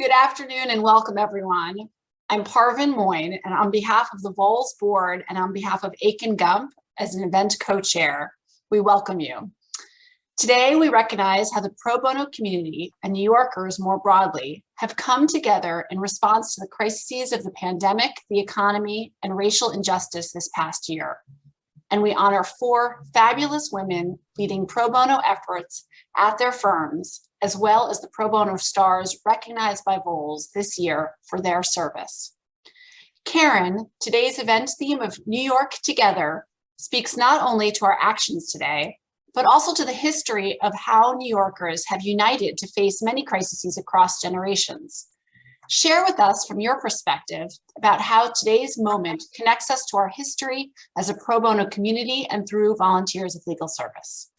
Good afternoon and welcome, everyone. I'm Parvin Moyne, and on behalf of the VOLS board and on behalf of Akin Gump as an event co-chair, we welcome you. Today, we recognize how the pro bono community and New Yorkers more broadly have come together in response to the crises of the pandemic, the economy, and racial injustice this past year. And we honor 4 fabulous women leading pro bono efforts at their firms, as well as the pro bono stars recognized by VOLS this year for their service. Karen, today's event theme of New York Together, speaks not only to our actions today, but also to the history of how New Yorkers have united to face many crises across generations. Share with us from your perspective about how today's moment connects us to our history as a pro bono community and through volunteers of legal service.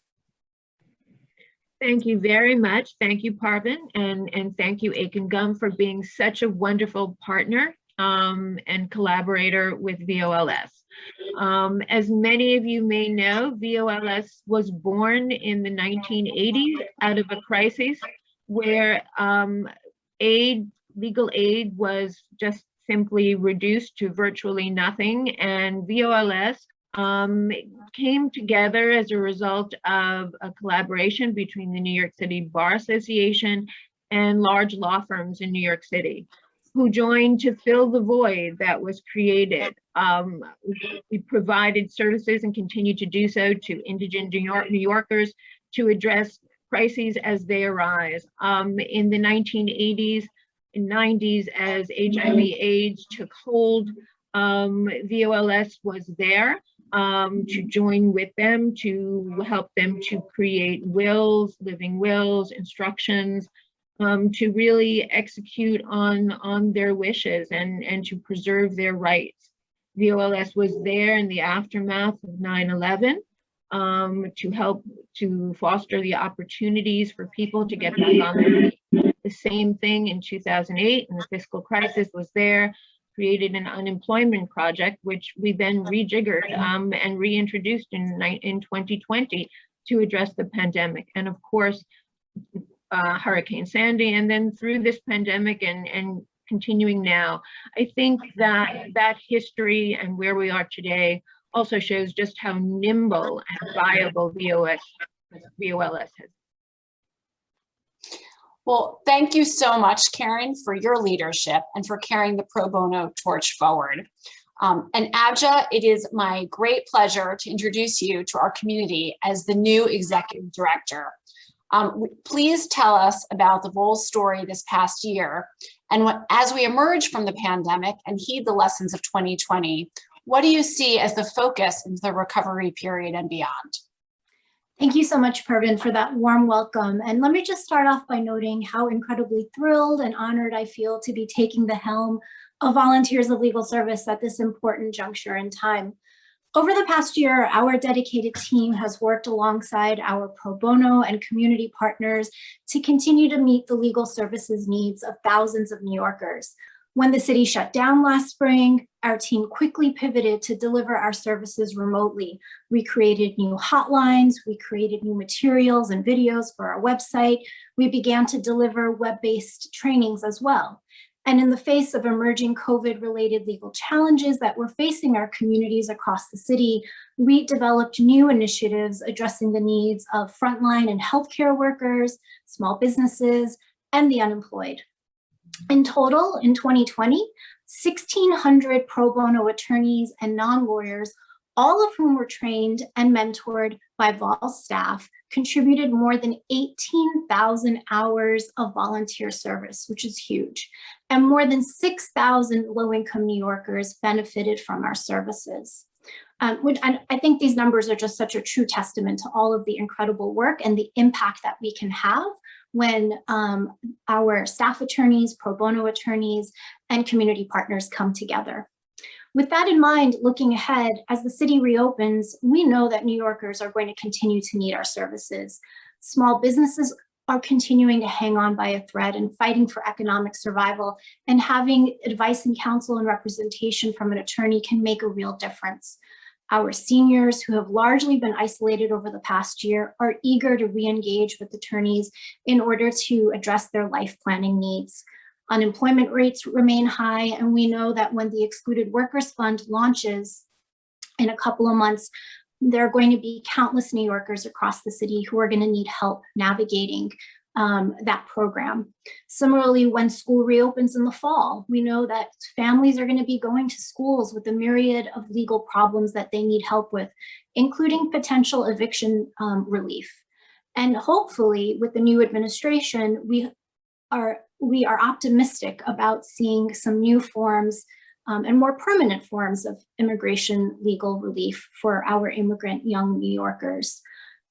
Thank you very much. Thank you, Parvin, and thank you, Akin Gump, for being such a wonderful partner and collaborator with VOLS. As many of you may know, VOLS was born in the 1980s out of a crisis where legal aid was just simply reduced to virtually nothing, and VOLS came together as a result of a collaboration between the New York City Bar Association and large law firms in New York City, who joined to fill the void that was created. We provided services and continue to do so to indigent New Yorkers to address crises as they arise. In the 1980s and 90s, as HIV/AIDS took hold, VOLS was there to join with them, to help them to create wills, living wills, instructions, to really execute on their wishes and to preserve their rights. VOLS was there in the aftermath of 9/11 to help to foster the opportunities for people to get back on their feet. The same thing in 2008, and the fiscal crisis was there, created an unemployment project, which we then rejiggered and reintroduced in 2020 to address the pandemic. And of course, Hurricane Sandy, and then through this pandemic and continuing now, I think that history and where we are today also shows just how nimble and viable VOLS has. Well, thank you so much, Karen, for your leadership and for carrying the pro bono torch forward. And Abja, it is my great pleasure to introduce you to our community as the new executive director. Please tell us about the VOLS story this past year, and as we emerge from the pandemic and heed the lessons of 2020, what do you see as the focus in the recovery period and beyond? Thank you so much, Parvin, for that warm welcome. And let me just start off by noting how incredibly thrilled and honored I feel to be taking the helm of Volunteers of Legal Service at this important juncture in time. Over the past year, our dedicated team has worked alongside our pro bono and community partners to continue to meet the legal services needs of thousands of New Yorkers. When the city shut down last spring, our team quickly pivoted to deliver our services remotely. We created new hotlines, we created new materials and videos for our website. We began to deliver web-based trainings as well. And in the face of emerging COVID-related legal challenges that were facing our communities across the city, we developed new initiatives addressing the needs of frontline and healthcare workers, small businesses, and the unemployed. In total, in 2020, 1,600 pro bono attorneys and non-lawyers, all of whom were trained and mentored by VOLS staff, contributed more than 18,000 hours of volunteer service, which is huge. And more than 6,000 low-income New Yorkers benefited from our services. And I think these numbers are just such a true testament to all of the incredible work and the impact that we can have when our staff attorneys, pro bono attorneys, and community partners come together. With that in mind, looking ahead, as the city reopens, we know that New Yorkers are going to continue to need our services. Small businesses are continuing to hang on by a thread and fighting for economic survival, and having advice and counsel and representation from an attorney can make a real difference. Our seniors, who have largely been isolated over the past year, are eager to re-engage with attorneys in order to address their life planning needs. Unemployment rates remain high, and we know that when the Excluded Workers Fund launches in a couple of months, there are going to be countless New Yorkers across the city who are going to need help navigating that program. Similarly, when school reopens in the fall, we know that families are going to be going to schools with a myriad of legal problems that they need help with, including potential eviction relief. And hopefully, with the new administration, we are optimistic about seeing some new forms and more permanent forms of immigration legal relief for our immigrant young New Yorkers.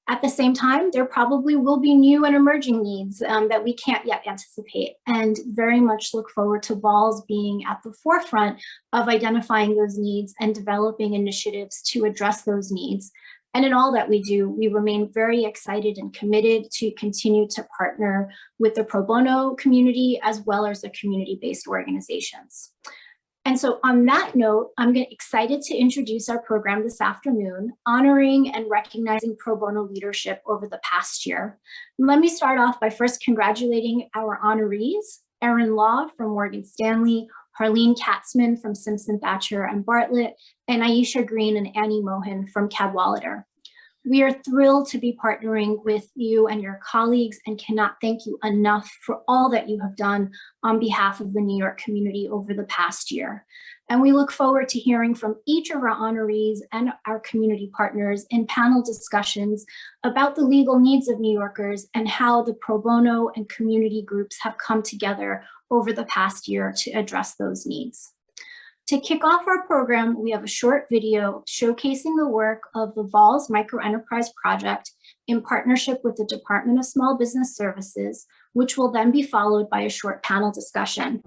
At the same time, there probably will be new and emerging needs that we can't yet anticipate, and very much look forward to VOLS being at the forefront of identifying those needs and developing initiatives to address those needs. And in all that we do, we remain very excited and committed to continue to partner with the pro bono community as well as the community-based organizations. And so on that note, I'm excited to introduce our program this afternoon, honoring and recognizing pro bono leadership over the past year. Let me start off by first congratulating our honorees, Erin Law from Morgan Stanley, Harleen Katzman from Simpson Thacher and Bartlett, and Aisha Green and Annie Mohin from Cadwalader. We are thrilled to be partnering with you and your colleagues and cannot thank you enough for all that you have done on behalf of the New York community over the past year. And we look forward to hearing from each of our honorees and our community partners in panel discussions about the legal needs of New Yorkers and how the pro bono and community groups have come together over the past year to address those needs. To kick off our program, we have a short video showcasing the work of the VOLS Microenterprise Project in partnership with the Department of Small Business Services, which will then be followed by a short panel discussion.